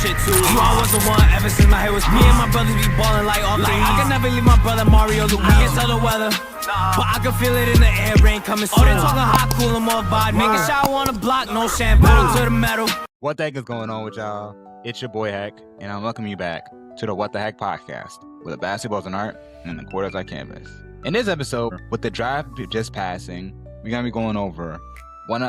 shit too. You I was the one ever since my hair was me and my brothers be ballin' like all three. I can never leave my brother Mario Luigi. I can't tell the weather, but I can feel it in the air, rain coming soon. Oh, they talking hot, cool, and more vibe. Making shower on the block, no shampoo to the metal. What the heck is going on with y'all? It's your boy Heck, and I'm welcoming you back to the Wat.Da.Hecpodcast, where the basketball's an art and the court is our canvas. In this episode, with the draft just passing, we're going to be going over one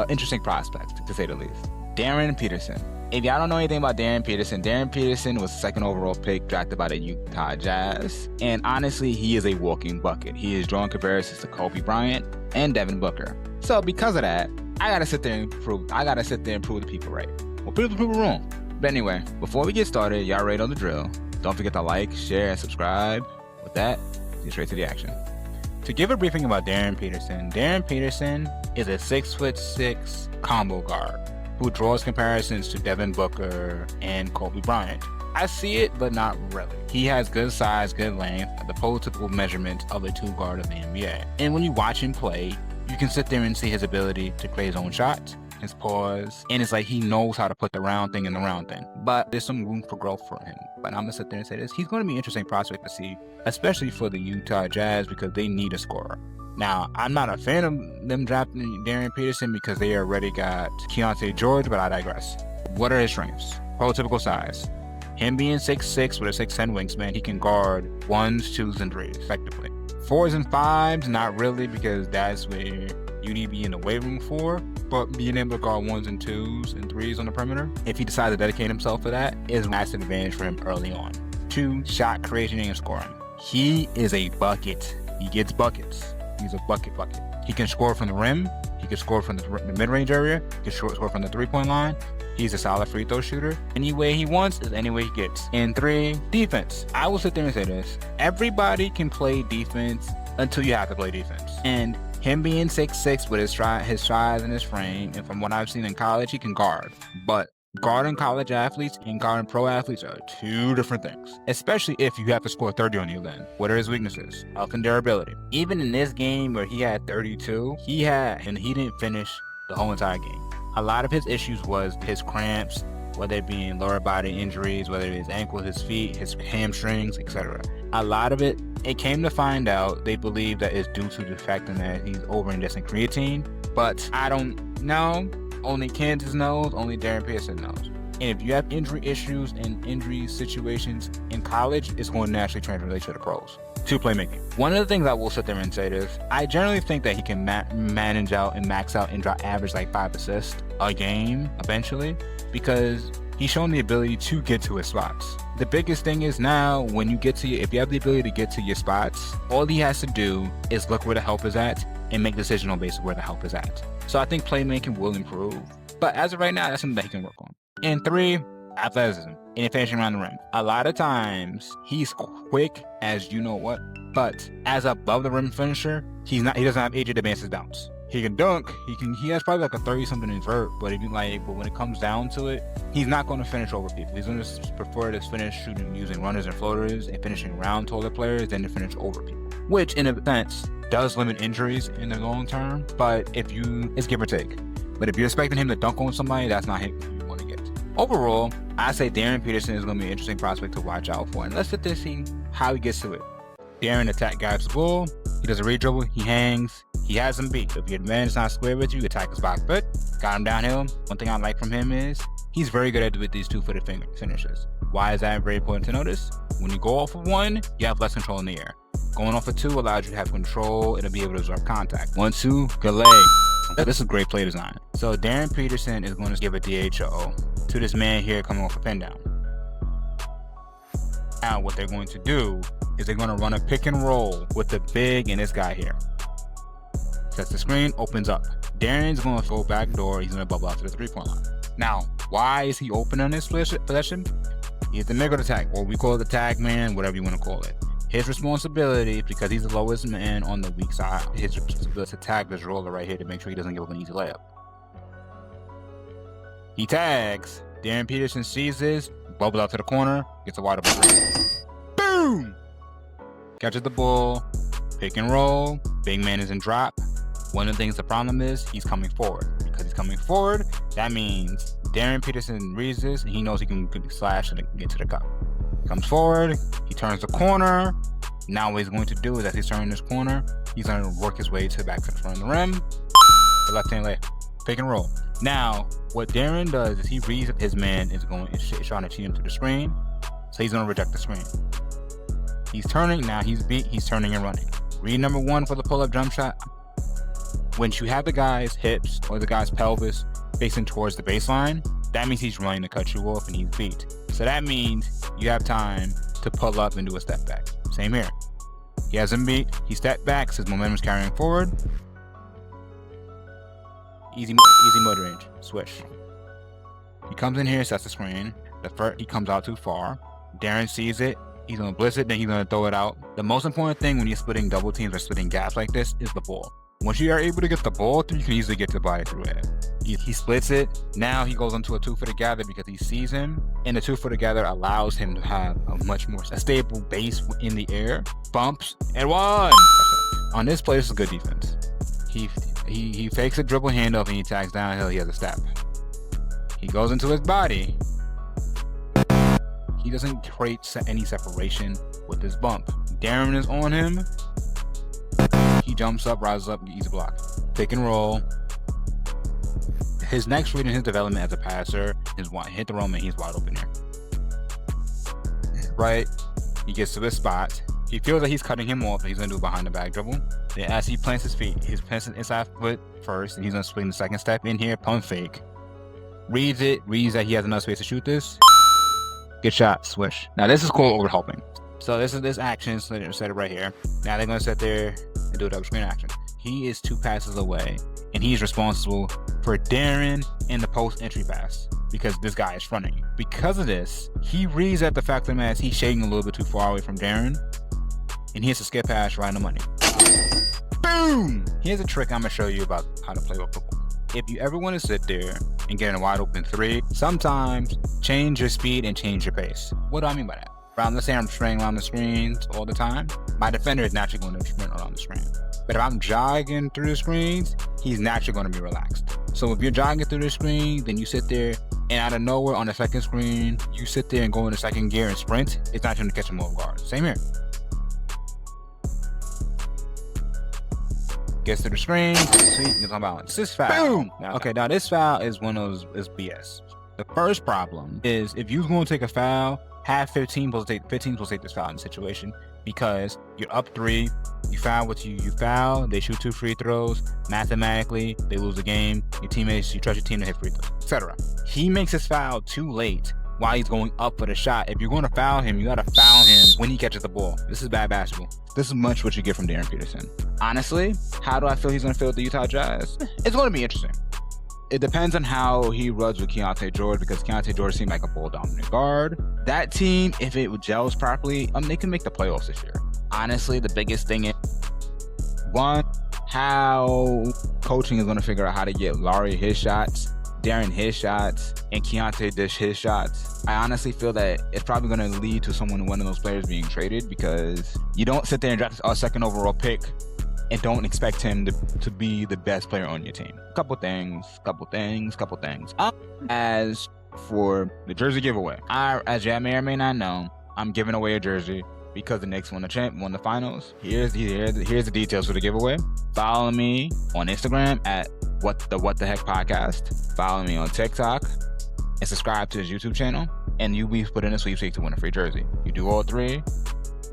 interesting prospect, to say the least. Darryn Peterson. If y'all don't know anything about Darryn Peterson was the second overall pick drafted by the Utah Jazz. And honestly, he is a walking bucket. He is drawing comparisons to Kobe Bryant and Devin Booker. So because of that, I gotta sit there and prove the people right. Well, prove the people wrong. But anyway, before we get started, y'all already know the drill. Don't forget to like, share, and subscribe. With that, get straight to the action. To give a briefing about Darryn Peterson is a 6'6" combo guard who draws comparisons to Devin Booker and Kobe Bryant. I see it, but not really. He has good size, good length, the prototypical measurements of a two guard of the NBA. And when you watch him play, you can sit there and see his ability to play his own shots, his pause, and it's like he knows how to put the round thing in the round thing. But there's some room for growth for him. But I'm gonna sit there and say this: he's going to be an interesting prospect to see, especially for the Utah Jazz, because they need a scorer. Now, I'm not a fan of them drafting Darryn Peterson because they already got Keontae George, but I digress. What are his strengths? Prototypical size. Him being 6'6" with a 6'10" wingspan, he can guard 1s, 2s, and 3s, effectively. 4s and 5s, not really, because that's where you need to be in the weight room for, but being able to guard 1s and 2s and 3s on the perimeter, if he decides to dedicate himself to that, is a massive advantage for him early on. 2, shot creation and scoring. He is a bucket. He gets buckets. He's a bucket. He can score from the rim. He can score from the mid-range area. He can score from the three-point line. He's a solid free throw shooter. Any way he wants is any way he gets. And 3, defense. I will sit there and say this: everybody can play defense until you have to play defense. And him being 6'6" with his size and his frame, and from what I've seen in college, he can guard. But guarding college athletes and guarding pro athletes are two different things, especially if you have to score 30 on the other end. What are his weaknesses? Health and durability. Even in this game where he had 32, he didn't finish the whole entire game. A lot of his issues was his cramps, whether it be in lower body injuries, whether it's his ankles, his feet, his hamstrings, etc. A lot of it came to find out, they believe that it's due to the fact that he's over-indexing creatine, but I don't know. Only Kansas knows, only Darryn Peterson knows. And if you have injury issues and injury situations in college, it's going to naturally translate to the pros. 2, playmaking. One of the things I will sit there and say this: I generally think that he can manage out and max out and drop average like 5 assists a game eventually, because he's shown the ability to get to his spots. The biggest thing is now, when you if you have the ability to get to your spots, all he has to do is look where the help is at and make decisions on basis of where the help is at. So I think playmaking will improve. But as of right now, that's something that he can work on. And 3, athleticism and finishing around the rim. A lot of times, he's quick as you know what, but as above the rim finisher, he doesn't have AJ Demanc's bounce. He can dunk. He has probably like a 30-something invert, but when it comes down to it, he's not going to finish over people. He's going to prefer to finish shooting using runners and floaters and finishing around taller players than to finish over people, which in a sense does limit injuries in the long term. But it's give or take. But if you're expecting him to dunk on somebody, that's not him you want to get. Overall, I say Darryn Peterson is going to be an interesting prospect to watch out for, and let's sit there and see how he gets to it. Darryn attack guys the ball. He does a read dribble. He hangs. He has him beat. If your man is not square with you, attack his box foot. Got him downhill. One thing I like from him is he's very good with these 2-footed finishes. Why is that very important to notice? When you go off of 1, you have less control in the air. Going off of 2 allows you to have control and to be able to absorb contact. 1, 2, good leg. This is great play design. So Darryn Peterson is going to give a DHO to this man here coming off a pin down. Now what they're going to do is they're going to run a pick and roll with the big and this guy here. Sets the screen, opens up. Darryn's going to go back door. He's going to bubble out to the 3-point line. Now, why is he open on this possession? He's the nigger tag, or we call it the tag man, whatever you want to call it. His responsibility, because he's the lowest man on the weak side, his responsibility to tag this roller right here to make sure he doesn't give up an easy layup. He tags. Darryn Peterson sees this, bubbles out to the corner, gets a wide open three. Boom! Catches the ball, pick and roll, big man is in drop. One of the things, the problem is, he's coming forward. Because he's coming forward, that means Darryn Peterson reads this, and he knows he can slash and get to the cup. Comes forward, he turns the corner. Now what he's going to do is, as he's turning this corner, he's going to work his way to the back to the front of the rim. The left-hand leg, pick and roll. Now, what Darryn does is he reads his man is trying to cheat him to the screen, so he's going to reject the screen. He's turning, now he's turning and running. Read number 1 for the pull-up jump shot. When you have the guy's hips or the guy's pelvis facing towards the baseline, that means he's running to cut you off and he's beat. So that means you have time to pull up and do a step back. Same here. He has him beat. He stepped back, his momentum's carrying forward. Easy mid-range. Swish. He comes in here, sets the screen. He comes out too far. Darryn sees it. He's going to blitz it, then he's going to throw it out. The most important thing when you're splitting double teams or splitting gaps like this is the ball. Once you are able to get the ball through, you can easily get the body through it. He splits it. Now he goes into a 2-footed gather because he sees him. And the 2-footed gather allows him to have a much more stable base in the air. Bumps and 1. On this play, this is good defense. He fakes a dribble handoff and he tags downhill. He has a step. He goes into his body. He doesn't create any separation with this bump. Darryn is on him. He jumps up, rises up, easy block. Pick and roll. His next read in his development as a passer is hit the roam and he's wide open here. Right. He gets to his spot. He feels that he's cutting him off and he's going to do a behind the back dribble. Then as he plants his feet, he's plants his inside foot first and he's going to swing the second step in here, pump fake. Reads that he has enough space to shoot this. Good shot, swish. Now this is called overhelping. So this action, so they set it right here. Now they're going to sit there and do a double screen action. He is 2 passes away and he's responsible for Darryn in the post entry pass because this guy is fronting. Because of this, he reads at the fact that he's shading a little bit too far away from Darryn and he has to skip pass right on the money. Boom! Here's a trick I'm going to show you about how to play with football. If you ever want to sit there and get in a wide open 3, sometimes change your speed and change your pace. What do I mean by that? Let's say I'm spraying around the screens all the time. My defender is naturally going to sprint around the screen. But if I'm jogging through the screens, he's naturally going to be relaxed. So if you're jogging through the screen, then you sit there and out of nowhere on the second screen, you sit there and go into second gear and sprint. It's not going to catch him off guard. Same here. Gets to the screen, sweet, gets on balance. This foul. Boom! Okay, now this foul is one of those is BS. The first problem is if you're going to take a foul, have 15 plus take this foul in the situation because you're up 3, you foul what you foul, they shoot 2 free throws, mathematically they lose the game, you trust your team to hit free throws, etc. He makes his foul too late while he's going up for the shot. If you're going to foul him, you got to foul him when he catches the ball. This is bad basketball. This is much what you get from Darryn Peterson. Honestly, how do I feel he's going to feel with the Utah Jazz? It's going to be interesting. It depends on how he runs with Keyonte George because Keyonte George seemed like a ball-dominant guard. That team, if it gels properly, they can make the playoffs this year. Honestly, the biggest thing is, 1, how coaching is going to figure out how to get Laurie his shots, Darryn his shots, and Keyonte Dish his shots. I honestly feel that it's probably going to lead to one of those players being traded because you don't sit there and draft a second overall pick and don't expect him to be the best player on your team. Couple things. As for the jersey giveaway, as you may or may not know, I'm giving away a jersey because the Knicks won the finals. Here's the details for the giveaway. Follow me on Instagram at Wat.Da.Hecpodcast. Follow me on TikTok and subscribe to his YouTube channel. And you'll be put in a sweepstakes to win a free jersey. You do all 3,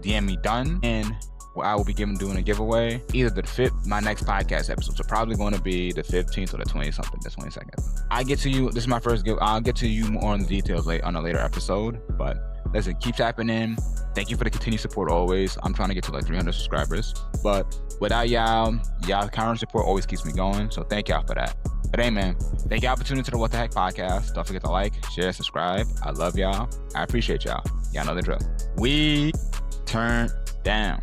DM me done, and I will be doing a giveaway either my next podcast episode. So probably going to be the 15th or the 20-something, the 22nd. I get to you. This is my first give. I'll get to you more on the details on a later episode. But listen, keep tapping in. Thank you for the continued support always. I'm trying to get to like 300 subscribers. But without y'all current support always keeps me going. So thank y'all for that. But hey, man, thank y'all for tuning into the What the Heck podcast. Don't forget to like, share, subscribe. I love y'all. I appreciate y'all. Y'all know the drill. We turn down.